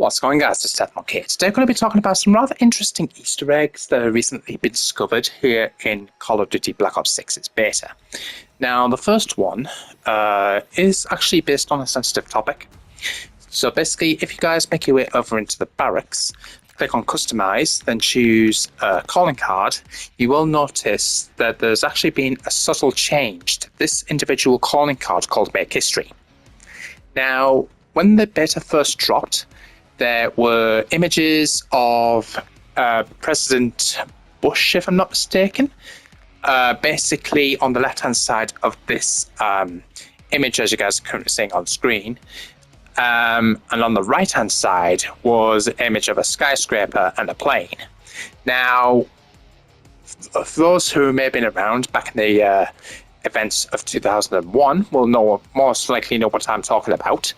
What's going on, guys? It's Seth. Today we're going to be talking about some rather interesting Easter eggs that have recently been discovered here in Call of Duty Black Ops 6's beta. Now, the first one is actually based on a sensitive topic. So basically, if you guys make your way over into the barracks, click on Customize, then choose Calling Card, you will notice that there's actually been a subtle change to this individual calling card called Make History. Now, when the beta first dropped, there were images of President Bush, if I'm not mistaken, basically on the left-hand side of this image, as you guys are currently seeing on screen. And on the right-hand side was an image of a skyscraper and a plane. Now, for those who may have been around back in the events of 2001 will most likely know what I'm talking about.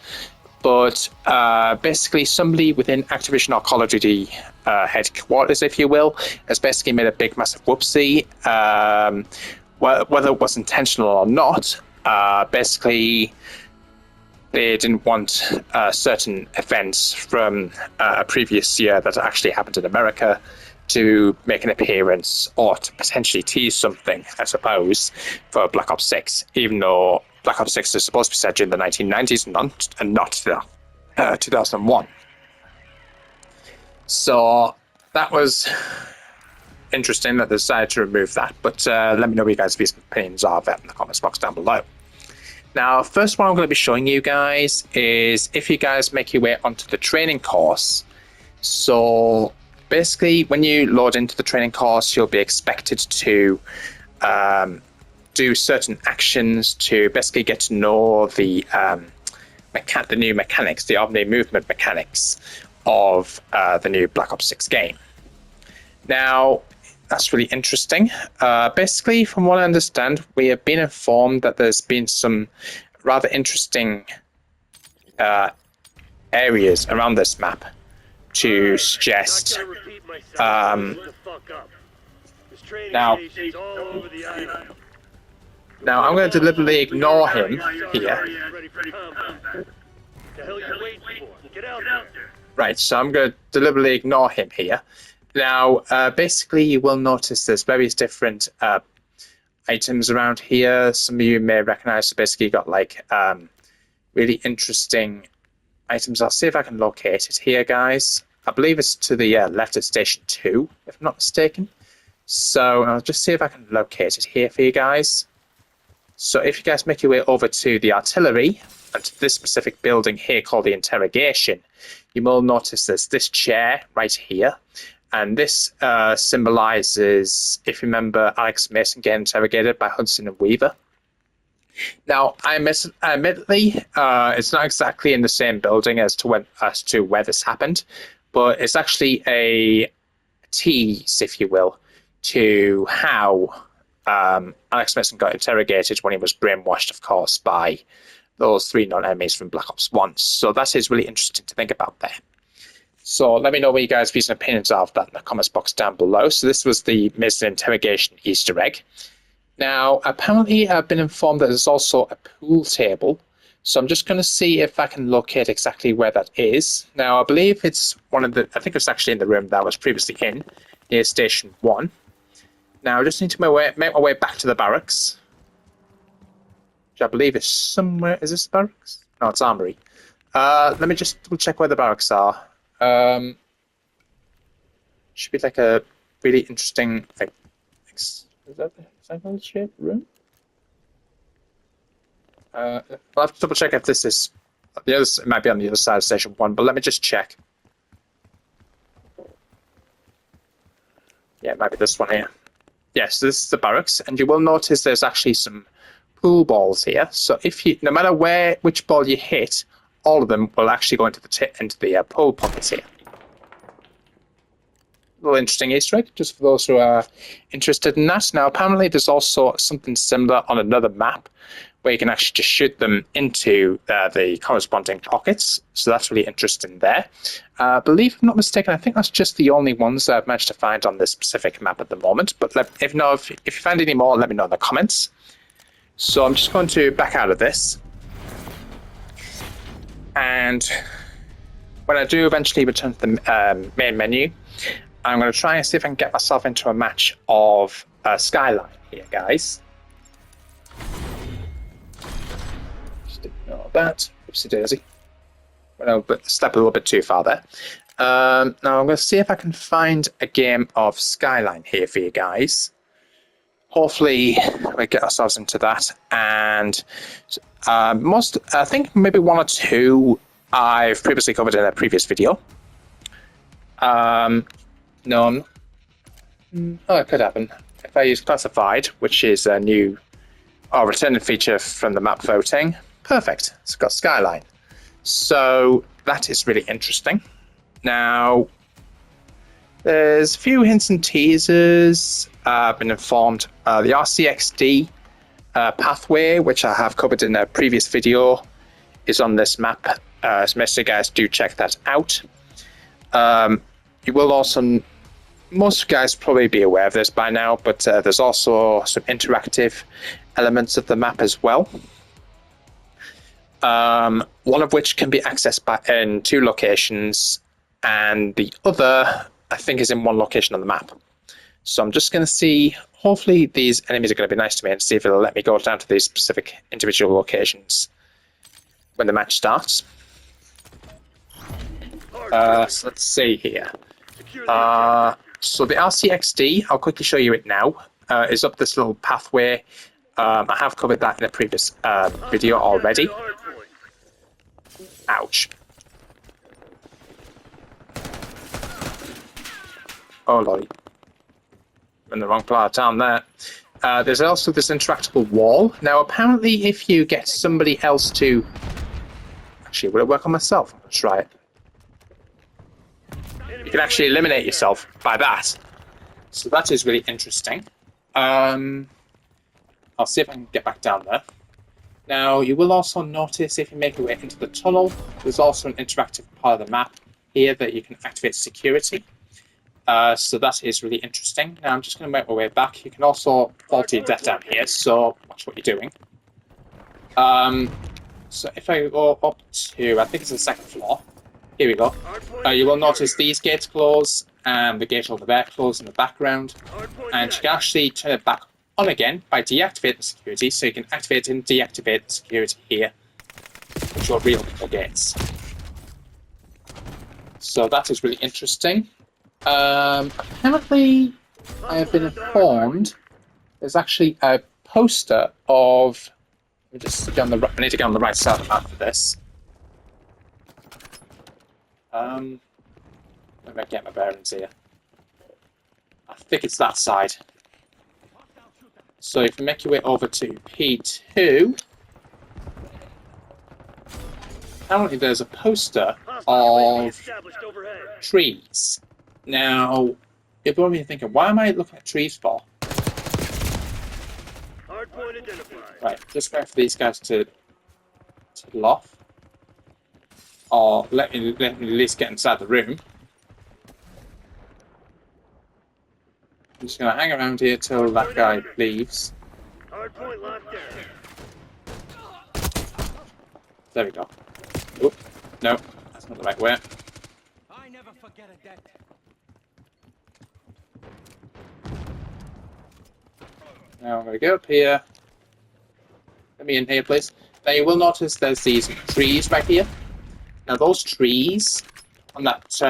But basically somebody within Activision or Call of Duty headquarters, if you will, has basically made a big massive whoopsie. Whether it was intentional or not, basically they didn't want certain events from a previous year that actually happened in America to make an appearance or to potentially tease something, I suppose, for Black Ops 6, even though Black Ops 6 is supposed to be set during the 1990s and not 2001. So that was interesting that they decided to remove that, but let me know what you guys' opinions are of that in the comments box down below. Now, first one I'm going to be showing you guys is if you guys make your way onto the training course. So basically, when you load into the training course, you'll be expected to do certain actions to basically get to know the new mechanics, the omni movement mechanics of the new Black Ops 6 game. Now, that's really interesting. Basically, from what I understand, we have been informed that there's been some rather interesting areas around this map to suggest Now, I'm going to deliberately ignore him here. Right, so I'm going to deliberately ignore him here. Now, basically, you will notice there's various different items around here. Some of you may recognize, so basically you got like really interesting items. I'll see if I can locate it here, guys. I believe it's to the left of Station 2, if I'm not mistaken. So I'll just see if I can locate it here for you guys. So if you guys make your way over to the artillery and to this specific building here called the interrogation, you will notice there's this chair right here. And this symbolizes, if you remember, Alex Mason getting interrogated by Hudson and Weaver. Now, admittedly, it's not exactly in the same building as to where this happened, but it's actually a tease, if you will, to how Alex Mason got interrogated when he was brainwashed, of course, by those three non-enemies from Black Ops 1. So that is really interesting to think about there. So let me know what you guys' views and opinions are of that in the comments box down below. So this was the Mason interrogation Easter egg. Now, apparently I've been informed that there's also a pool table. So I'm just going to see if I can locate exactly where that is. Now, I believe it's I think it's actually in the room that I was previously in, near Station 1. Now, I just need to make my way back to the barracks, which I believe is somewhere. Is this the barracks? No, it's Armory. Let me just double check where the barracks are. Should be like a really interesting, like, is that the hexagonal shaped room? I'll have to double check if this is the other. It might be on the other side of Station 1, but let me just check. Yeah, it might be this one here. Yes, this is the barracks, and you will notice there's actually some pool balls here. So if you, no matter which ball you hit, all of them will actually go into the pool pockets here. A little interesting Easter egg, just for those who are interested in that. Now, apparently there's also something similar on another map where you can actually just shoot them into the corresponding pockets. So that's really interesting there. I believe I'm not mistaken, I think that's just the only ones that I've managed to find on this specific map at the moment. But if you find any more, let me know in the comments. So I'm just going to back out of this. And when I do eventually return to the main menu, I'm going to try and see if I can get myself into a match of Skyline here, guys. Just ignore that. Oopsie daisy. Step a little bit too far there. Now I'm going to see if I can find a game of Skyline here for you guys. Hopefully we get ourselves into that, and I think maybe one or two I've previously covered in a previous video. No, oh, it could happen. If I use classified, which is a new returning feature from the map voting, perfect. It's got Skyline. So that is really interesting. Now, there's a few hints and teasers. I've been informed the RCXD pathway, which I have covered in a previous video, is on this map. So most of you guys do check that out. You will also, most of you guys probably be aware of this by now, but there's also some interactive elements of the map as well. One of which can be accessed in 2 locations, and the other, I think, is in 1 location on the map. So I'm just going to see, hopefully these enemies are going to be nice to me, and see if it'll let me go down to these specific individual locations when the match starts. So let's see here. So the RCXD, I'll quickly show you it now, is up this little pathway. I have covered that in a previous video already. Ouch. Oh lordy. I'm in the wrong part of town there. There's also this interactable wall. Now apparently if you get somebody else to... Actually, will it work on myself? Let's try it. You can actually eliminate yourself by that. So that is really interesting. I'll see if I can get back down there. Now, you will also notice if you make your way into the tunnel, there's also an interactive part of the map here that you can activate security. So that is really interesting. Now, I'm just going to make my way back. You can also fall to your death down here, so watch what you're doing. So if I go up to, I think it's the 2nd floor. Here we go. You will notice these gates close, and the gate over there close in the background. And you can actually turn it back on again by deactivating the security, so you can activate and deactivate the security here, which will reopen the gates. So that is really interesting. Apparently, I have been informed there's actually a poster of... Let me just get on the... I need to get on the right side of the map for this. Let me get my bearings here. I think it's that side. So if you make your way over to P2, apparently there's a poster of trees. Now, you're probably thinking, why am I looking at trees for? Right, just wait for these guys to pull off. Or let me at least get inside the room. I'm just going to hang around here till that guy leaves. There we go. Oop, no, that's not the right way. I never forget a debt. Now I'm going to go up here. Let me in here, please. Now you will notice there's these trees right here. Now those trees on that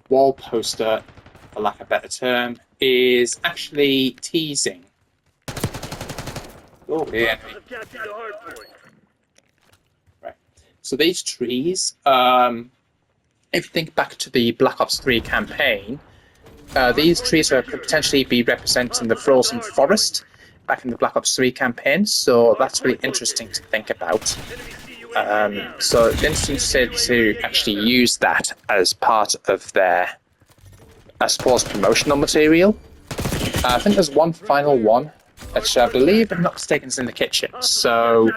wall poster, for lack of a better term, is actually teasing. Oh, yeah. Right. So these trees, if you think back to the Black Ops 3 campaign, these trees could potentially be representing the frozen forest back in the Black Ops 3 campaign, so that's really interesting to think about. So it's interesting to actually use that as part of their, I suppose, promotional material. I think there's one final one, which I believe, if I'm not mistaken, is in the kitchen. So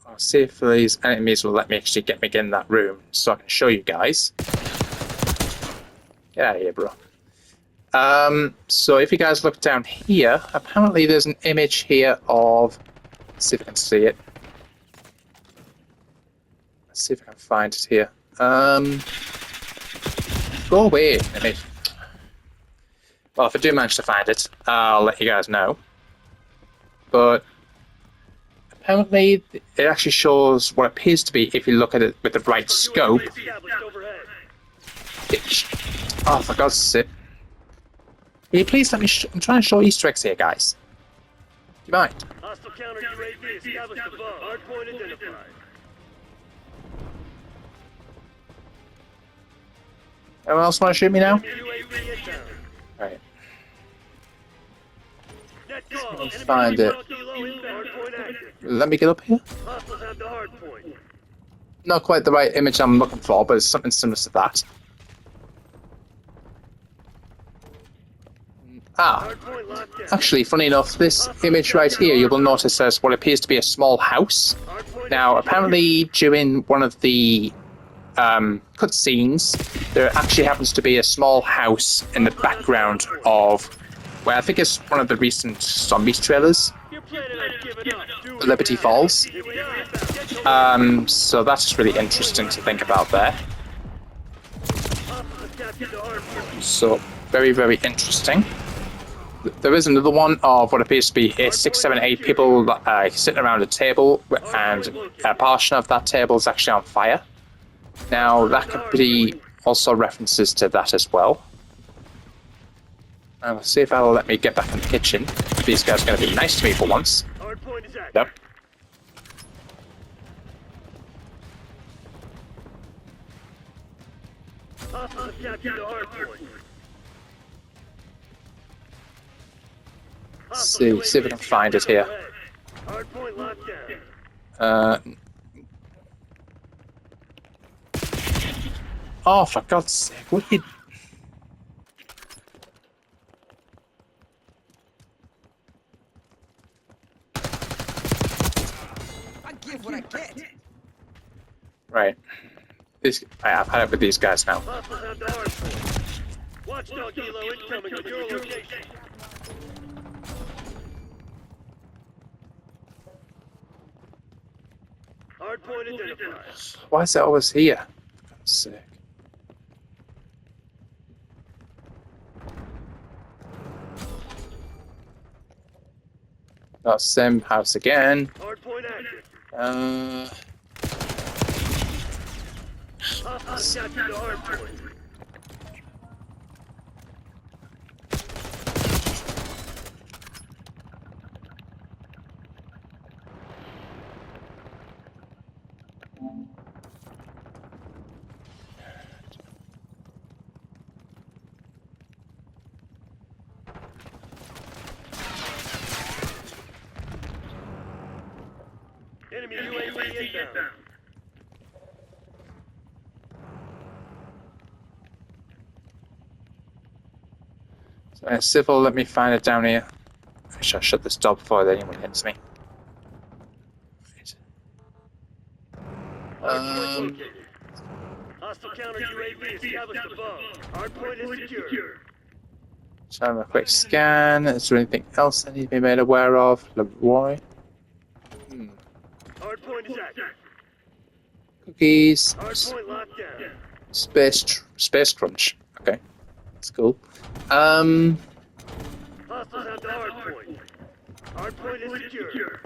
I'll see if these enemies will let me actually get me in that room so I can show you guys. Get out of here, bro. So if you guys look down here, apparently there's an image here of... Let's see if I can see it. Let's see if I can find it here. Go away. Well, if I do manage to find it, I'll let you guys know. But apparently, it actually shows what appears to be, if you look at it with the right scope. Oh, for God's sake. Will you please let me... I'm trying to show Easter eggs here, guys. Do you mind? Hostile counter UAV established above. Hardpoint identified. Anyone else want to shoot me now? Right. I'll find it. Let me get up here. Not quite the right image I'm looking for, but it's something similar to that. Ah, actually, funny enough, this image right here, you will notice there's what appears to be a small house. Now, apparently, during one of the cutscenes, there actually happens to be a small house in the background of where I think it's one of the recent Zombies trailers, Liberty Falls. So that's just really interesting to think about there. So, very, very interesting. There is another one of what appears to be 6, 7, 8 people sitting around a table, and a portion of that table is actually on fire. Now, that could be also references to that as well. I'll see if that'll let me get back in the kitchen. These guys are going to be nice to me for once. Nope. See if we can find it here. Oh, for God's sake, what are you... I give what I get. Right. I've had it with these guys now. Watchdog Hilo incoming with your location. Hardpoint identified. Why is it always here? For God's sake. That same house again. Hardpoint active. Hostile captured the hardpoint. Enemy UAV inbound. So, Civil, let me find it down here. I should shut this door before anyone hits me. Hostile counter UAV established above. Hardpoint is secure. So have a quick scan. Is there anything else I need to be made aware of? Leroy. Hardpoint is active. Cookies. Hardpoint locked down. Space crunch. Okay, that's cool. Hostiles have the hardpoint. Hardpoint is secure.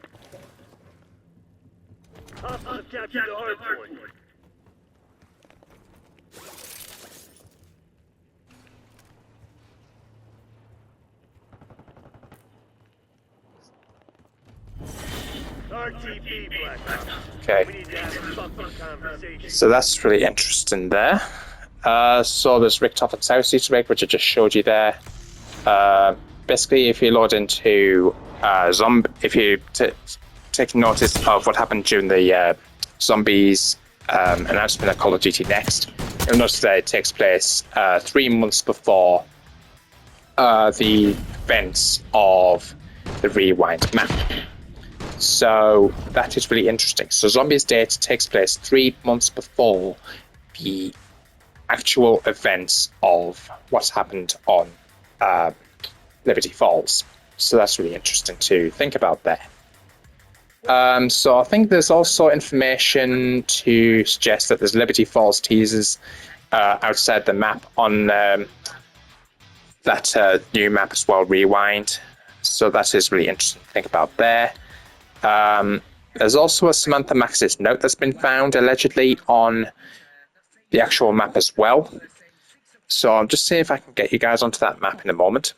Hostiles have captured the hardpoint. RTB Black Ops. Okay. We need to have a fucking conversation. So that's really interesting there. So there's Rick Toffert's house Easter egg, which I just showed you there. Basically, if you load into if you take notice of what happened during the Zombies announcement of Call of Duty Next, you'll notice that it takes place 3 months before the events of the Rewind map. So that is really interesting. So Zombies date takes place 3 months before the actual events of what's happened on Liberty Falls. So that's really interesting to think about there. So I think there's also information to suggest that there's Liberty Falls teasers outside the map on that new map as well, Rewind. So that is really interesting to think about there. There's also a Samantha Maxis note that's been found allegedly on the actual map as well. So I'll just see if I can get you guys onto that map in a moment.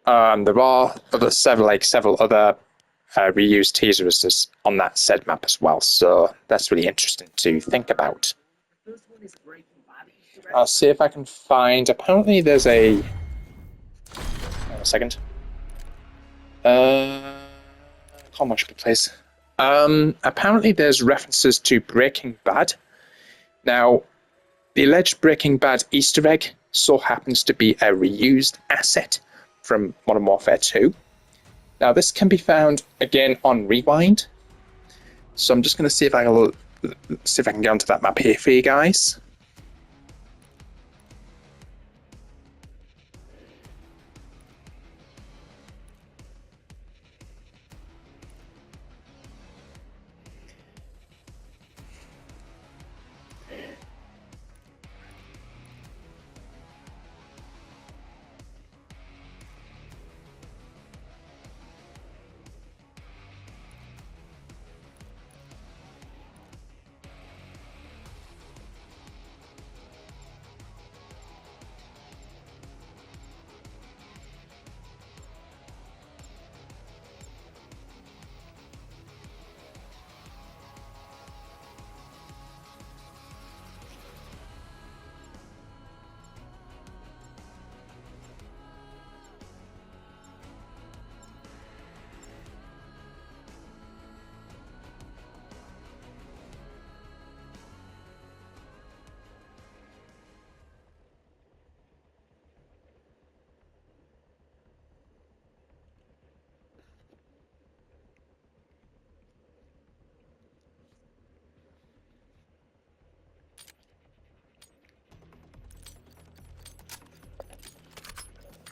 There are several other reused teasers on that said map as well, so that's really interesting to think about. I'll see if I can find. Apparently, there's a. Hang on a second. How much per place? Apparently, there's references to Breaking Bad. Now, the alleged Breaking Bad Easter egg so happens to be a reused asset from Modern Warfare 2. Now, this can be found again on Rewind. So I'm just going to see if I can get onto that map here for you guys.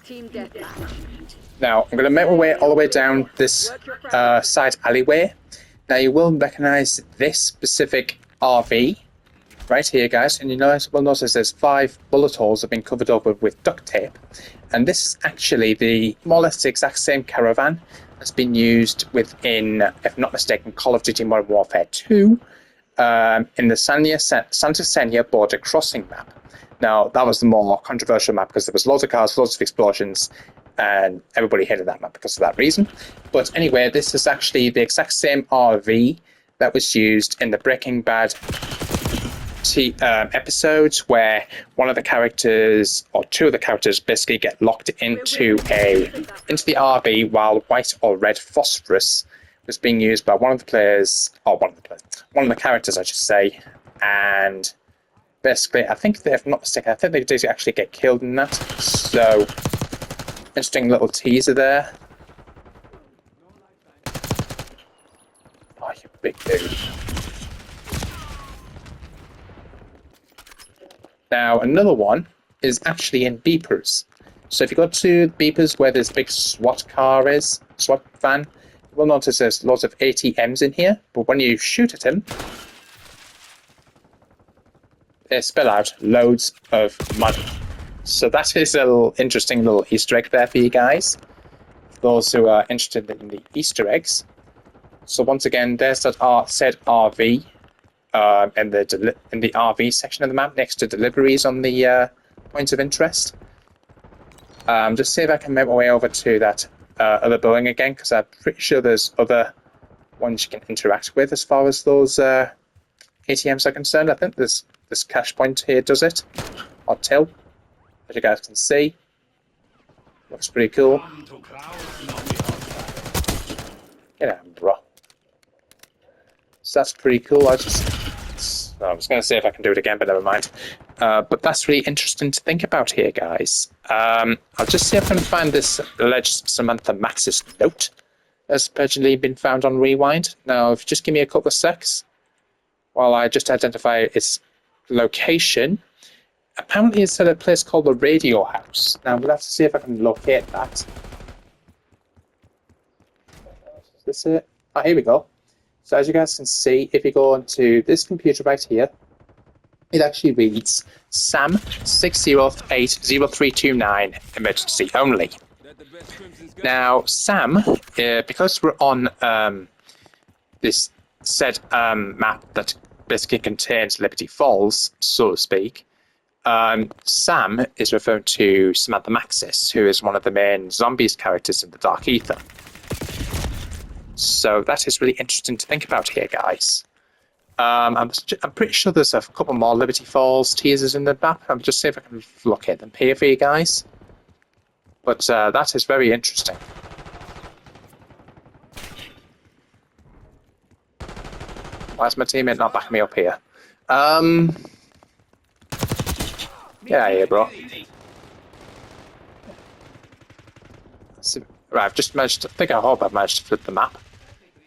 Team deathmatch. Now, I'm going to make my way all the way down this side alleyway. Now, you will recognize this specific RV right here, guys, and you will notice there's 5 bullet holes that have been covered over with duct tape. And this is actually the more or less the exact same caravan that's been used within, if I'm not mistaken, Call of Duty Modern Warfare 2 in the Santa Senia border crossing map. Now, that was the more controversial map because there was loads of cars, loads of explosions, and everybody hated that map because of that reason. But anyway, this is actually the exact same RV that was used in the Breaking Bad episodes where one of the characters, or 2 of the characters, basically get locked into the RV while white or red phosphorus was being used by one of the characters, I should say, and basically, I think they did actually get killed in that. So, interesting little teaser there. Oh, you big dude. Now, another one is actually in beepers. So if you go to beepers where this big SWAT van, you will notice there's lots of ATMs in here, but when you shoot at him, they spell out loads of money. So that is a little interesting little Easter egg there for you guys, for those who are interested in the Easter eggs. So once again, there's that said RV in the RV section of the map next to deliveries on the points of interest. Just see if I can make my way over to that other building again, because I'm pretty sure there's other ones you can interact with as far as those ATMs are concerned. I think this cash point here does it, or till, as you guys can see. Looks pretty cool. Get out, bro. So that's pretty cool. I was going to say if I can do it again, but never mind. But that's really interesting to think about here, guys. I'll just see if I can find this alleged Samantha Maxis note that's allegedly been found on Rewind. Now, if you just give me a couple of secs while I just identify its location. Apparently it's at a place called the Radio House. Now we'll have to see if I can locate that. this it? Oh, here we go. So as you guys can see, if you go onto this computer right here, it actually reads SAM 6080329 emergency only. Now, SAM, because we're on this said map that basically contains Liberty Falls, so to speak, Sam is referring to Samantha Maxis, who is one of the main zombies characters in the Dark Ether. So that is really interesting to think about here, guys. I'm pretty sure there's a couple more Liberty Falls teasers in the map. I'm just see if I can locate them here for you guys. But that is very interesting. Why is my teammate not backing me up here? Yeah, bro. Right, I've just managed to, I hope I've managed to flip the map.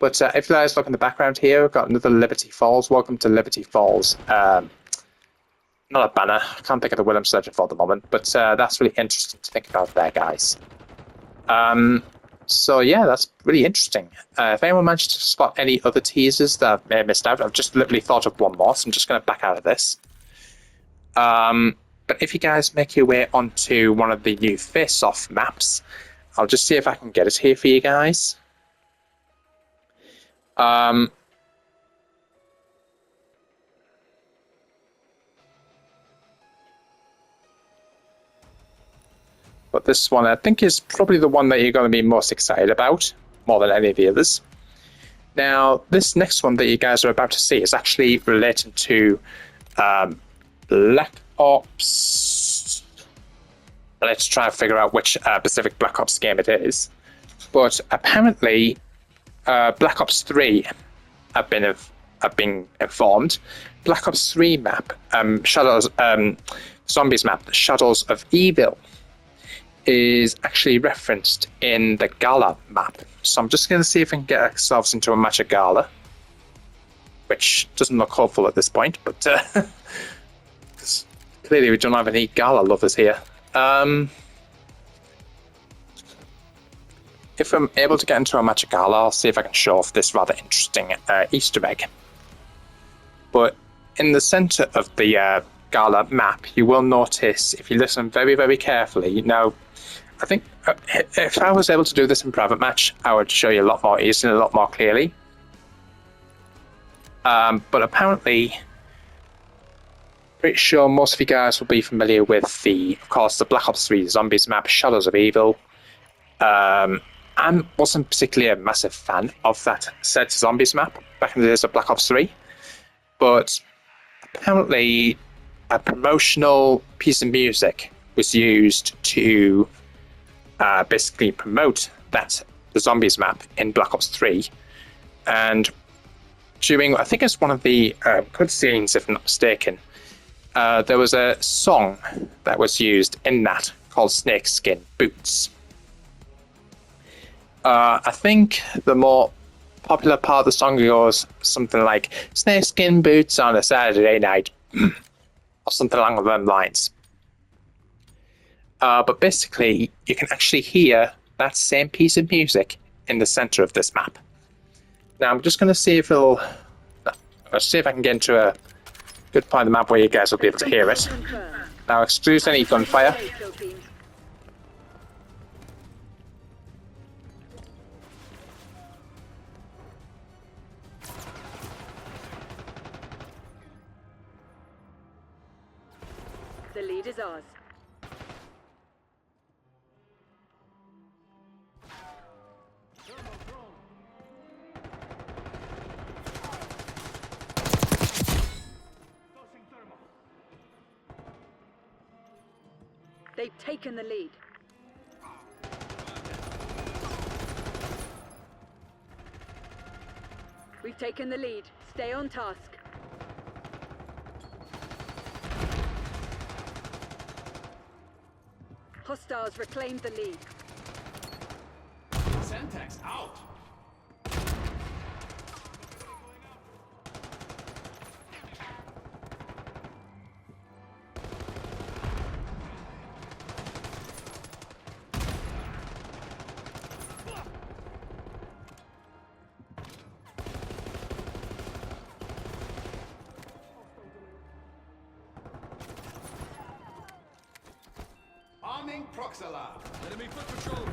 But if you guys look in the background here, we've got another Liberty Falls. Welcome to Liberty Falls. Not a banner. I can't think of the word I'm searching for at the moment. But that's really interesting to think about there, guys. So yeah, that's really interesting. If anyone managed to spot any other teasers that I may have missed out, I've just literally thought of one more, so I'm just going to back out of this. But if you guys make your way onto one of the new face-off maps, I'll just see if I can get it here for you guys. But this one, I think, is probably the one that you're going to be most excited about, more than any of the others. Now, this next one that you guys are about to see is actually related to Black Ops. Let's try and figure out which specific Black Ops game it is. But apparently, Black Ops 3 have been informed. Black Ops 3 map, Zombies map, Shadows of Evil, is actually referenced in the Gala map. So I'm just going to see if we can get ourselves into a match of Gala, which doesn't look hopeful at this point, but clearly we don't have any Gala lovers here. If I'm able to get into a match of Gala, I'll see if I can show off this rather interesting Easter egg. But in the center of the Gala map, you will notice, if you listen very, very carefully, now, I think if I was able to do this in private match, I would show you a lot more easily, a lot more clearly. But apparently, pretty sure most of you guys will be familiar with of course, the Black Ops 3 Zombies map, Shadows of Evil. I wasn't particularly a massive fan of that said Zombies map back in the days of Black Ops 3, but apparently a promotional piece of music was used to basically promote the Zombies map in Black Ops 3, and during, I think it's one of the cutscenes, if I'm not mistaken, there was a song that was used in that called Snakeskin Boots. I think the more popular part of the song goes something like "Snakeskin boots on a Saturday night," or something along those lines. But basically, you can actually hear that same piece of music in the center of this map. Now, I'm just going to see if I'll see if I can get into a good part of the map where you guys will be able to hear it. Now, excuse any gunfire. The lead is ours. They've taken the lead. We've taken the lead. Stay on task. Hostiles reclaimed the lead. Syntax out! prox alarm. Enemy foot patrol.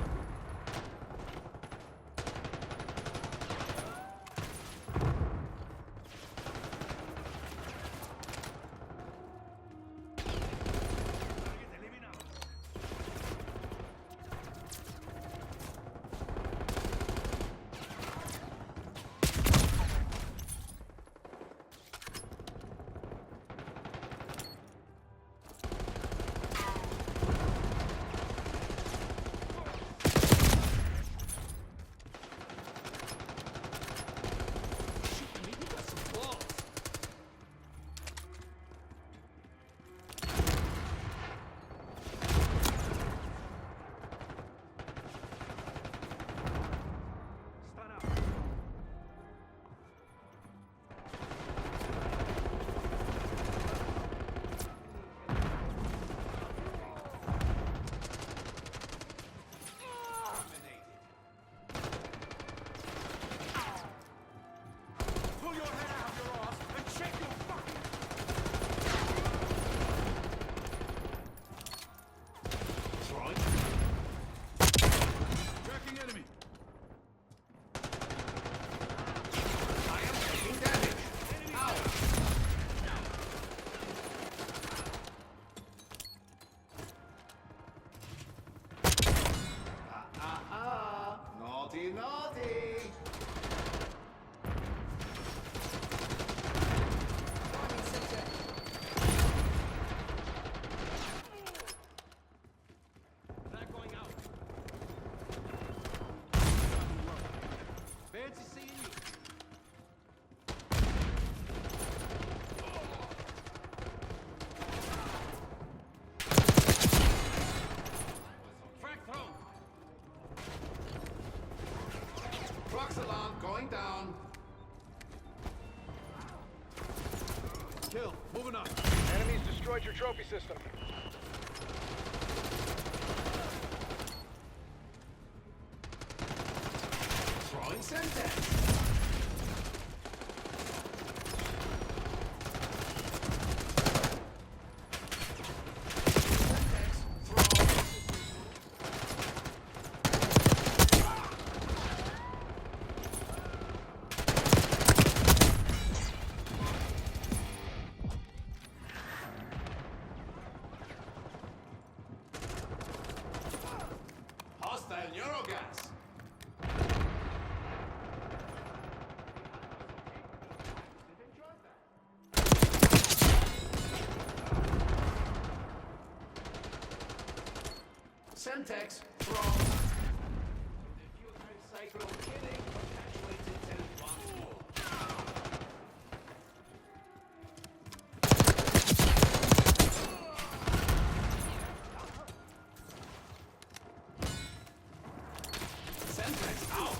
Naughty, naughty. Not going out. Fancy seeing you. Frag thrown. Prox alarm going down. Kill. Moving on. Enemies destroyed your trophy system. Throwing Semtex. Hostile Neurogas. Semtex from cycle killing perpetuated till once more. Semtex out.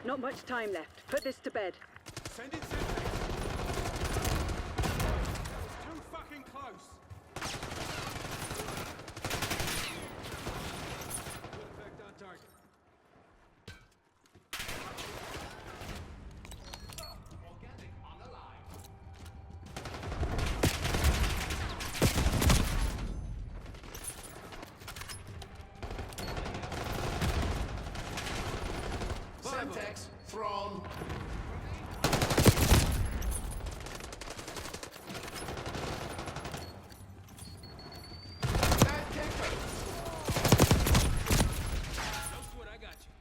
Not much time left. Put this to bed. Send it Semtex. That was too fucking close. Good effect on target. Organic on the line. Semtex thrown. Bad kicker. No sweat, I got you.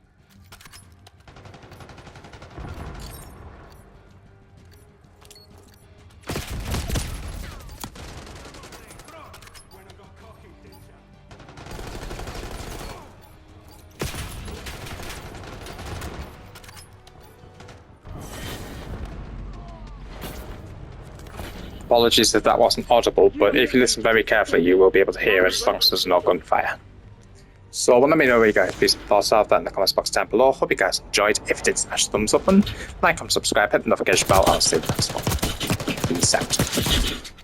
Bueno, got cocky, didn't ya? Apologies if that wasn't audible, but if you listen very carefully, you will be able to hear it as long as there's no gunfire. So let me know what you guys please thoughts of that in the comments box down below. Hope you guys enjoyed. If you did, smash the thumbs up button, like, comment, subscribe, hit the notification bell, and I'll see you next one. Peace out.